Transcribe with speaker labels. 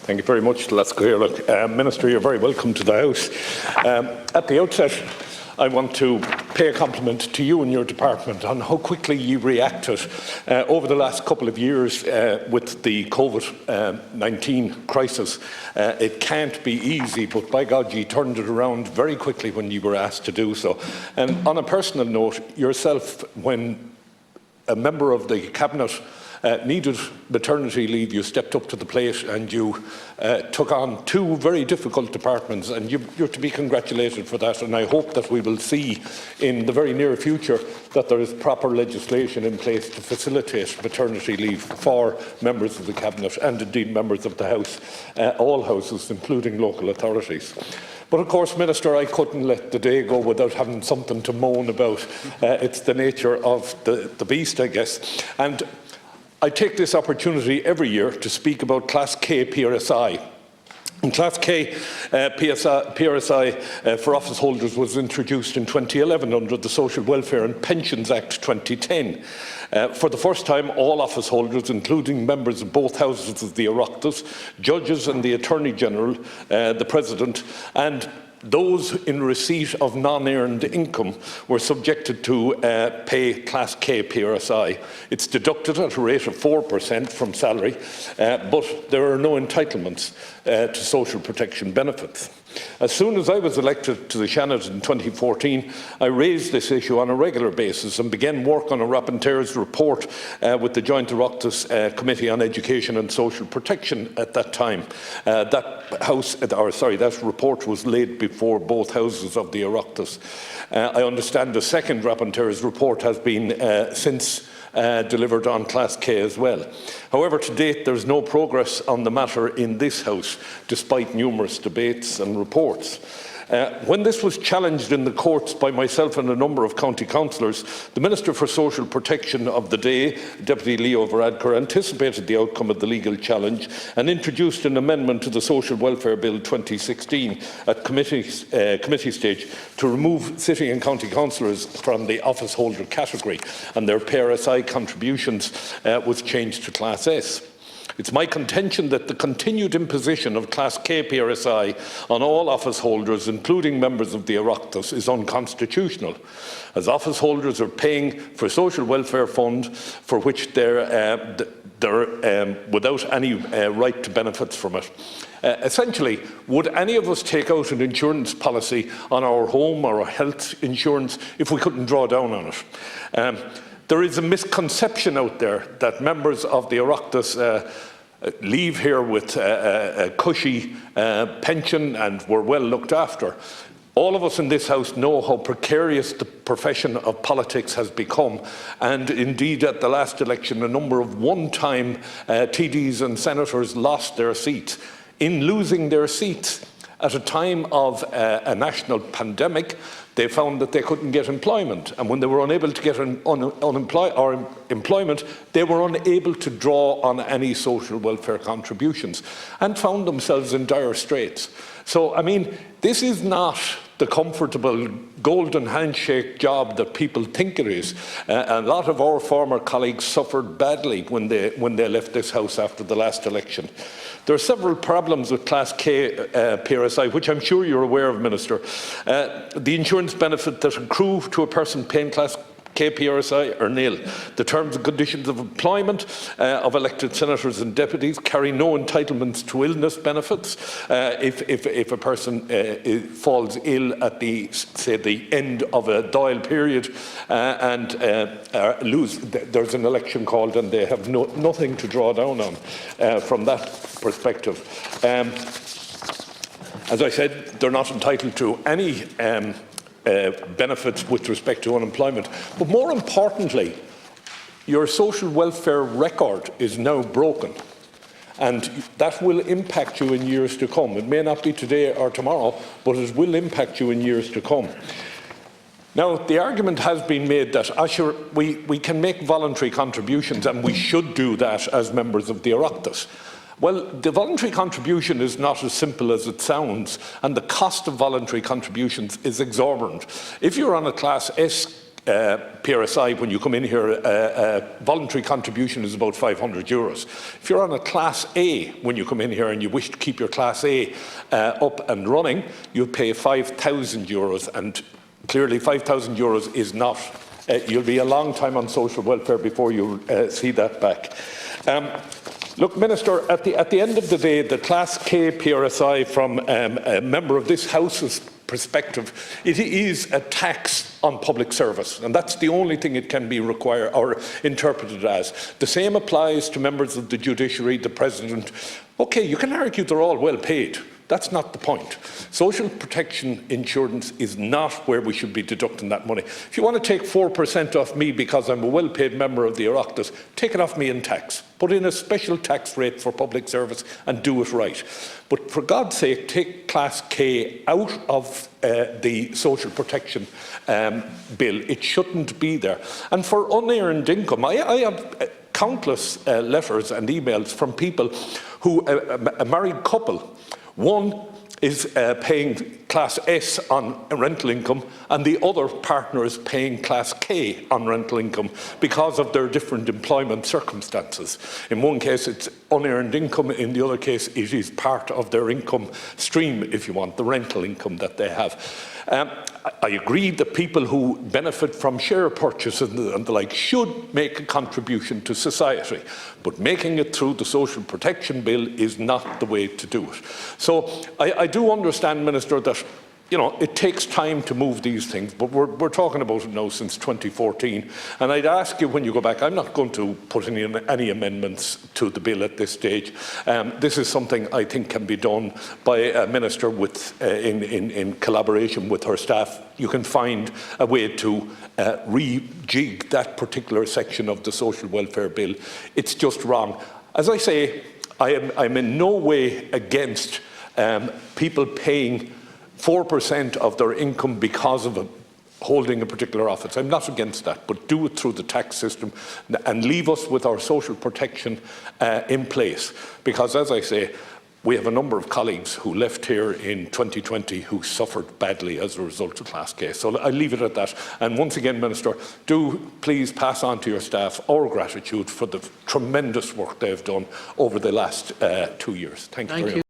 Speaker 1: Thank you very much, Minister. You're very welcome to the House. At the outset, I want to pay a compliment to you and your department on how quickly you reacted over the last couple of years with the COVID-19 crisis. It can't be easy, but by God, you turned it around very quickly when you were asked to do so. And on a personal note, yourself, when a member of the Cabinet needed maternity leave, you stepped up to the plate and you took on two very difficult departments, and you're to be congratulated for that. And I hope that we will see in the very near future that there is proper legislation in place to facilitate maternity leave for members of the Cabinet and indeed members of the House, all houses, including local authorities. But of course, Minister, I couldn't let the day go without having something to moan about. It's the nature of the beast, I guess. And I take this opportunity every year to speak about Class K PRSI. And Class K PRSI for office holders was introduced in 2011 under the Social Welfare and Pensions Act 2010. For the first time, all office holders, including members of both houses of the Oireachtas, judges and the Attorney General, the President, and those in receipt of non-earned income were subjected to pay Class K PRSI. It's deducted at a rate of 4% from salary, but there are no entitlements to social protection benefits. As soon as I was elected to the Seanad in 2014, I raised this issue on a regular basis and began work on a rapporteur's report with the Joint Oireachtas Committee on Education and Social Protection at that time. That report was laid before both houses of the Oireachtas. I understand the second rapporteur's report has been since delivered on Class K as well. However, to date, there is no progress on the matter in this House, despite numerous debates and reports. When this was challenged in the courts by myself and a number of county councillors, the Minister for Social Protection of the day, Deputy Leo Varadkar, anticipated the outcome of the legal challenge and introduced an amendment to the Social Welfare Bill 2016 at committee stage to remove city and county councillors from the office holder category, and their PRSI contributions was changed to Class S. It's my contention that the continued imposition of Class K PRSI on all office holders, including members of the Oireachtas, is unconstitutional, as office holders are paying for social welfare fund for which they're without any right to benefits from it. Essentially, would any of us take out an insurance policy on our home or our health insurance if we couldn't draw down on it? There is a misconception out there that members of the Oireachtas leave here with a cushy pension and were well looked after. All of us in this House know how precarious the profession of politics has become, and indeed at the last election a number of one-time TDs and senators lost their seats. In losing their seats at a time of a national pandemic, they found that they couldn't get employment, and when they were unable to get employment, they were unable to draw on any social welfare contributions and found themselves in dire straits. So, I mean, this is not the comfortable golden handshake job that people think it is. A lot of our former colleagues suffered badly when they left this House after the last election. There are several problems with Class K PRSI, which I'm sure you're aware of, Minister. The insurance benefit that accrue to a person paying Class K PRSI are nil. The terms and conditions of employment of elected senators and deputies carry no entitlements to illness benefits if a person falls ill at the end of a Dáil period and there's an election called and they have nothing to draw down on from that perspective. As I said, they're not entitled to any benefits with respect to unemployment. But more importantly, your social welfare record is now broken, and that will impact you in years to come. It may not be today or tomorrow, but it will impact you in years to come. Now, the argument has been made that we can make voluntary contributions, and we should do that as members of the Oireachtas. Well, the voluntary contribution is not as simple as it sounds, and the cost of voluntary contributions is exorbitant. If you're on a Class S PRSI, when you come in here, voluntary contribution is about €500. If you're on a Class A when you come in here and you wish to keep your Class A up and running, you pay €5,000, and clearly €5,000 is not. You'll be a long time on social welfare before you see that back. Look, Minister, at the end of the day, the Class K PRSI, from a member of this House's perspective, it is a tax on public service, and that's the only thing it can be required or interpreted as. The same applies to members of the judiciary, the President. Okay, you can argue they're all well paid. That's not the point. Social protection insurance is not where we should be deducting that money. If you want to take 4% off me because I'm a well-paid member of the Oireachtas, take it off me in tax. Put in a special tax rate for public service and do it right. But for God's sake, take Class K out of the social protection bill. It shouldn't be there. And for unearned income, I have countless letters and emails from people who, a married couple, one is paying Class S on rental income, and the other partner is paying Class K on rental income because of their different employment circumstances. In one case, it's unearned income. In the other case, it is part of their income stream, if you want, the rental income that they have. I agree that people who benefit from share purchases and the like should make a contribution to society, but making it through the social protection bill is not the way to do it. So I do understand, Minister, that it takes time to move these things, but we're talking about it now since 2014. And I'd ask you, when you go back, I'm not going to put in any amendments to the bill at this stage. This is something I think can be done by a minister in collaboration with her staff. You can find a way to rejig that particular section of the social welfare bill. It's just wrong. As I say, I'm in no way against people paying 4% of their income because of holding a particular office. I'm not against that, but do it through the tax system and leave us with our social protection in place. Because, as I say, we have a number of colleagues who left here in 2020 who suffered badly as a result of Class K. So I'll leave it at that. And once again, Minister, do please pass on to your staff our gratitude for the tremendous work they've done over the last 2 years. Thank you very much.